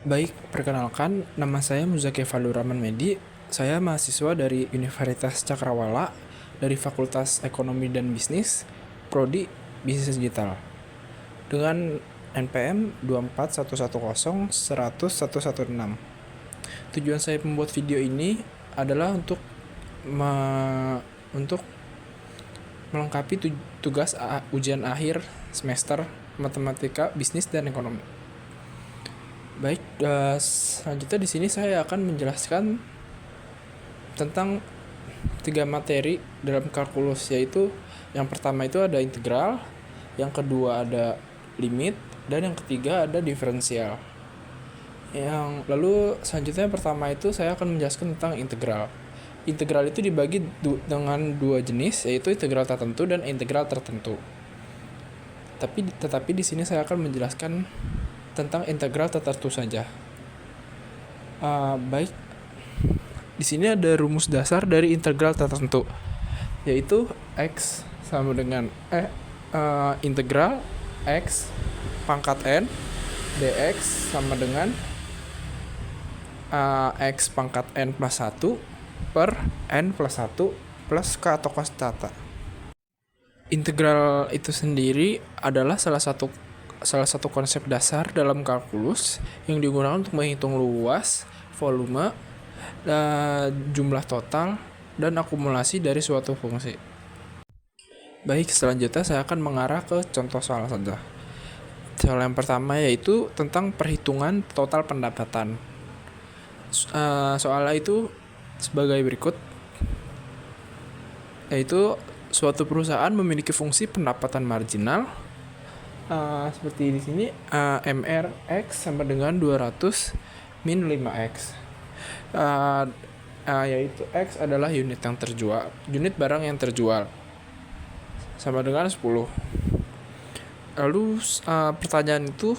Baik, perkenalkan, nama saya Muzaki Falur Rahman Medi. Saya mahasiswa dari Universitas Cakrawala dari Fakultas Ekonomi dan Bisnis, Prodi Bisnis Digital. Dengan NPM 24110100116. Tujuan saya membuat video ini adalah untuk melengkapi tugas ujian akhir semester matematika, bisnis dan ekonomi. Baik, selanjutnya di sini saya akan menjelaskan tentang 3 materi dalam kalkulus, yaitu yang pertama itu ada integral, yang kedua ada limit, dan yang ketiga ada diferensial. Lalu selanjutnya pertama itu saya akan menjelaskan tentang integral. Integral itu dibagi dengan 2 jenis, yaitu integral tertentu dan integral tertentu. Tetapi di sini saya akan menjelaskan tentang integral tertentu saja. Baik, di sini ada rumus dasar dari integral tertentu, yaitu x sama dengan integral x pangkat n dx sama dengan x pangkat n plus 1 per n plus 1 plus k atau cos theta. Integral itu sendiri adalah salah satu konsep dasar dalam kalkulus yang digunakan untuk menghitung luas, volume, jumlah total, dan akumulasi dari suatu fungsi. Baik, selanjutnya saya akan mengarah ke contoh soal saja. Soal yang pertama yaitu tentang perhitungan total pendapatan. Soalnya itu sebagai berikut, yaitu suatu perusahaan memiliki fungsi pendapatan marginal seperti di sini, MR X sama dengan 200 min 5X, yaitu X adalah unit barang yang terjual sama dengan 10. Lalu pertanyaan itu,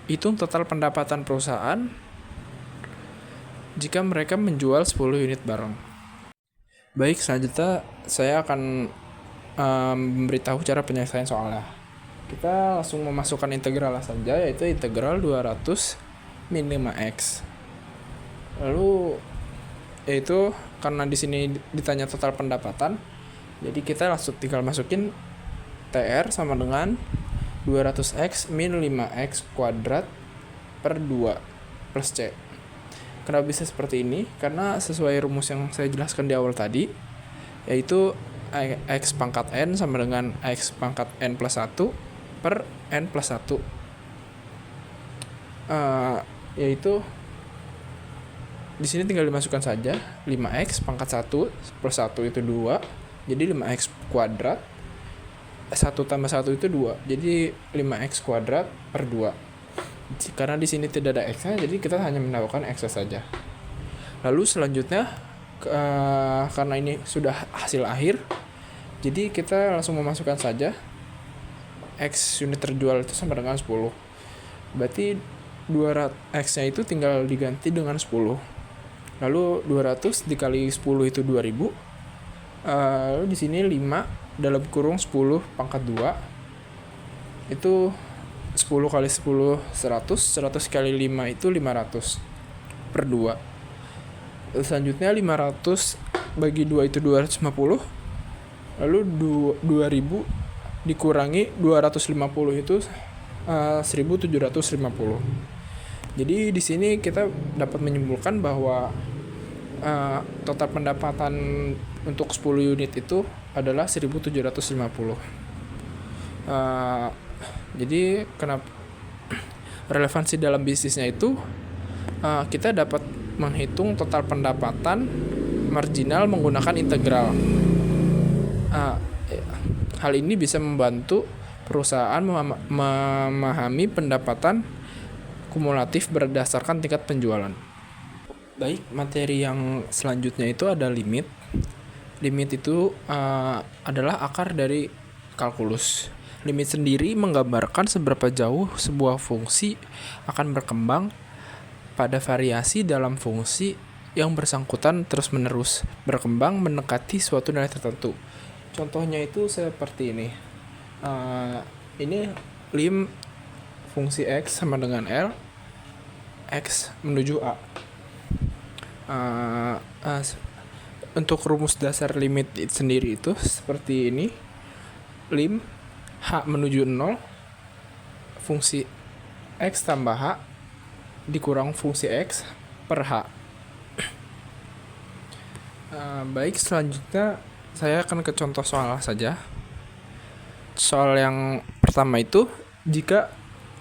hitung total pendapatan perusahaan jika mereka menjual 10 unit barang. Baik, selanjutnya saya akan memberitahu cara penyelesaian soalnya. Kita langsung memasukkan integral saja, yaitu integral 200 min 5x. Lalu yaitu karena di sini ditanya total pendapatan, jadi kita langsung tinggal masukin TR sama dengan 200x min 5x kuadrat per 2 plus C. Kenapa bisa seperti ini? Karena sesuai rumus yang saya jelaskan di awal tadi, yaitu x pangkat n sama dengan x pangkat n plus 1 per n plus 1, yaitu di sini tinggal dimasukkan saja 5x pangkat 1 plus 1 itu 2, jadi 5x kuadrat, 1 tambah 1 itu 2, jadi 5x kuadrat per 2. Karena di sini tidak ada x-nya, jadi kita hanya mendapatkan x saja. Lalu selanjutnya, karena ini sudah hasil akhir, jadi kita langsung memasukkan saja x unit terjual itu sama dengan 10. Berarti 200 x-nya itu tinggal diganti dengan 10. Lalu 200 dikali 10 itu 2000. Lalu di sini 5 dalam kurung 10 pangkat 2 itu 10 kali 10 100, 100 kali 5 itu 500 per 2. Selanjutnya 500 bagi 2 itu 250. Lalu 2000 dikurangi 250 itu 1750. Jadi di sini kita dapat menyimpulkan bahwa total pendapatan untuk 10 unit itu adalah 1750. Jadi kenapa relevansi dalam bisnisnya itu, kita dapat menghitung total pendapatan marginal menggunakan integral. Hal ini bisa membantu perusahaan memahami pendapatan kumulatif berdasarkan tingkat penjualan. Baik, materi yang selanjutnya itu ada limit. Limit itu adalah akar dari kalkulus. Limit sendiri menggambarkan seberapa jauh sebuah fungsi akan berkembang pada variasi dalam fungsi yang bersangkutan terus-menerus berkembang mendekati suatu nilai tertentu. Contohnya itu seperti ini. Ini lim fungsi x sama dengan L X menuju A. Untuk rumus dasar limit sendiri itu seperti ini. Lim H menuju 0 fungsi X tambah H dikurang fungsi X per H. Baik, selanjutnya saya akan ke contoh soal saja. Soal yang pertama itu, jika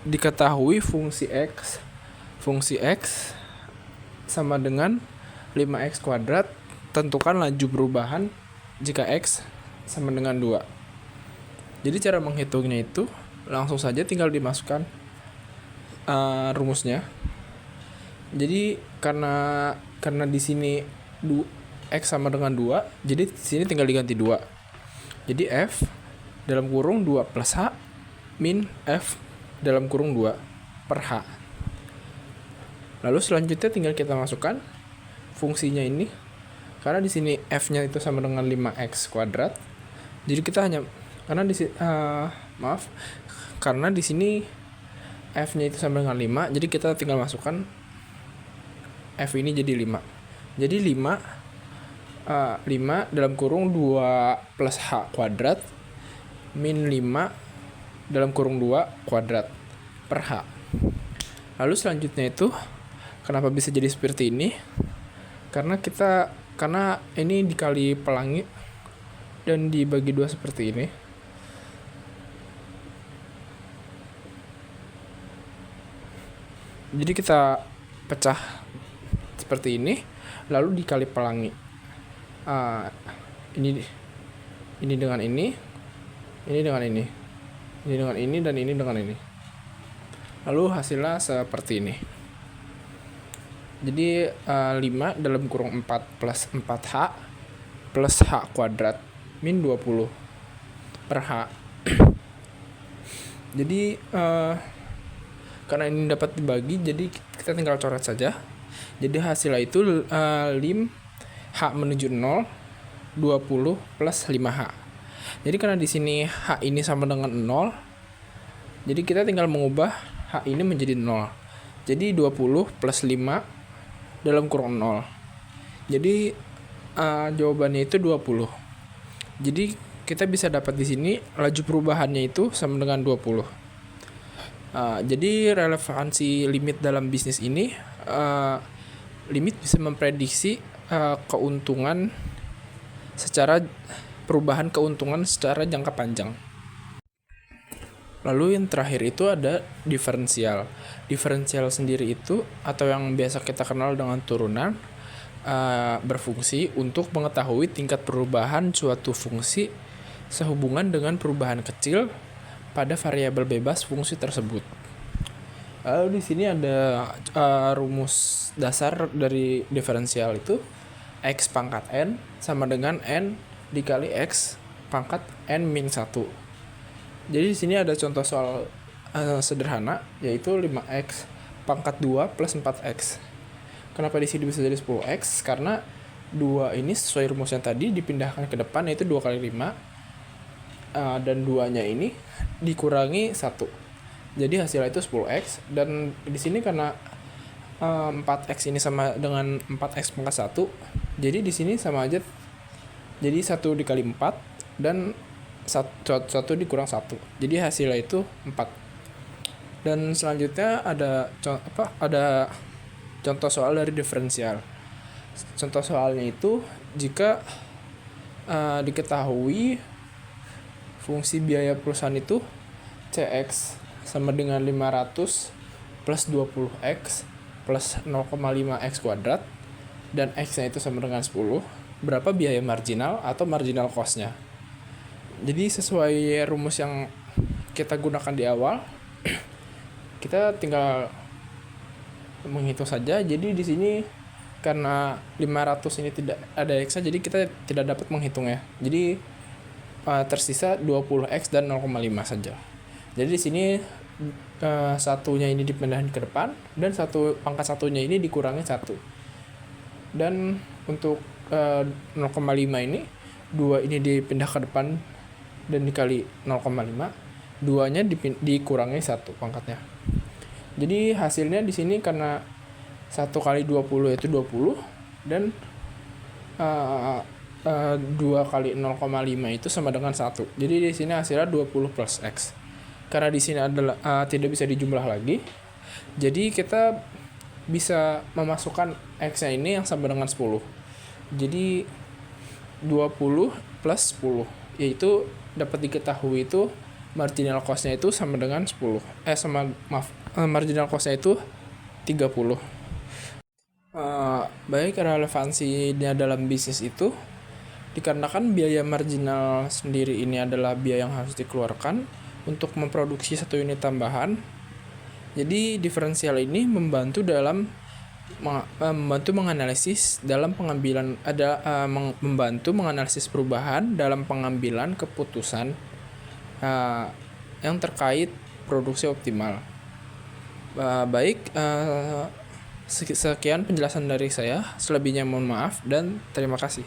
diketahui fungsi X sama dengan 5X kuadrat, tentukan laju perubahan jika X sama dengan 2. Jadi cara menghitungnya itu langsung saja tinggal dimasukkan rumusnya. Jadi karena di sini X sama dengan 2, jadi di sini tinggal diganti 2. Jadi F dalam kurung 2 plus H min F dalam kurung 2 per H. Lalu selanjutnya tinggal kita masukkan fungsinya ini. Karena di sini F-nya itu sama dengan 5X kuadrat. Jadi kita hanya karena di sini F-nya itu sama dengan 5, jadi kita tinggal masukkan F ini jadi 5. Jadi 5 dalam kurung 2 plus H kuadrat min 5 dalam kurung 2 kuadrat per H. Lalu selanjutnya itu kenapa bisa jadi seperti ini? Karena ini dikali pelangi dan dibagi 2 seperti ini. Jadi kita pecah seperti ini, lalu dikali pelangi. Ini dengan ini dengan ini dengan ini, dan ini dengan ini. Lalu hasilnya seperti ini. Jadi 5 dalam kurung 4 plus 4H plus H kuadrat min 20 per H. Jadi karena ini dapat dibagi, jadi kita tinggal coret saja. Jadi hasilnya itu lim H menuju 0 20 plus 5H. Jadi karena di sini H ini sama dengan 0, jadi kita tinggal mengubah H ini menjadi 0. Jadi 20 plus 5 dalam kurung 0. Jadi jawabannya itu 20. Jadi kita bisa dapat di sini laju perubahannya itu sama dengan 20. Jadi relevansi limit dalam bisnis ini, limit bisa memprediksi perubahan keuntungan secara jangka panjang. Lalu yang terakhir itu ada diferensial. Diferensial sendiri itu, atau yang biasa kita kenal dengan turunan, berfungsi untuk mengetahui tingkat perubahan suatu fungsi sehubungan dengan perubahan kecil pada variabel bebas fungsi tersebut. Lalu di sini ada rumus dasar dari diferensial itu, X pangkat N sama dengan N dikali X pangkat N min 1. Jadi di sini ada contoh soal sederhana, yaitu 5X pangkat 2 plus 4X. Kenapa di sini bisa jadi 10X? Karena 2 ini sesuai rumusnya tadi dipindahkan ke depan, yaitu 2 kali 5. Dan 2-nya ini dikurangi 1. Jadi hasilnya itu 10X. Dan di sini karena 4X ini sama dengan 4X pangkat 1, jadi di sini sama aja. Jadi 1 dikali 4 dan 1 dikurang 1. Jadi hasilnya itu 4. Dan selanjutnya ada contoh soal dari diferensial. Contoh soalnya itu, jika diketahui fungsi biaya perusahaan itu CX sama dengan 500 plus 20X plus 0,5X kuadrat, dan X-nya itu sama dengan 10, berapa biaya marginal atau marginal cost-nya? Jadi sesuai rumus yang kita gunakan di awal, kita tinggal menghitung saja. Jadi di sini karena 500 ini tidak ada X-nya, jadi kita tidak dapat menghitungnya. Jadi tersisa 20X dan 0,5 saja. Jadi di sini satunya ini dipindahin ke depan, dan pangkat satunya ini dikurangi 1. Dan untuk 0,5 ini, 2 ini dipindah ke depan dan dikali 0,5, 2-nya dikurangi 1 pangkatnya. Jadi hasilnya di sini karena 1 kali 20 yaitu 20, dan 2 kali 0,5 itu sama dengan 1. Jadi di sini hasilnya 20 plus X. Karena di sini adalah tidak bisa dijumlah lagi, jadi kita bisa memasukkan X-nya ini yang sama dengan 10. Jadi 20 plus 10, yaitu dapat diketahui itu marginal cost-nya itu sama dengan 10. Marginal cost-nya itu 30. Baik, relevansinya dalam bisnis itu dikarenakan biaya marginal sendiri ini adalah biaya yang harus dikeluarkan untuk memproduksi satu unit tambahan. Jadi diferensial ini membantu menganalisis dalam pengambilan membantu menganalisis perubahan dalam pengambilan keputusan yang terkait produksi optimal. Sekian penjelasan dari saya. Selebihnya mohon maaf dan terima kasih.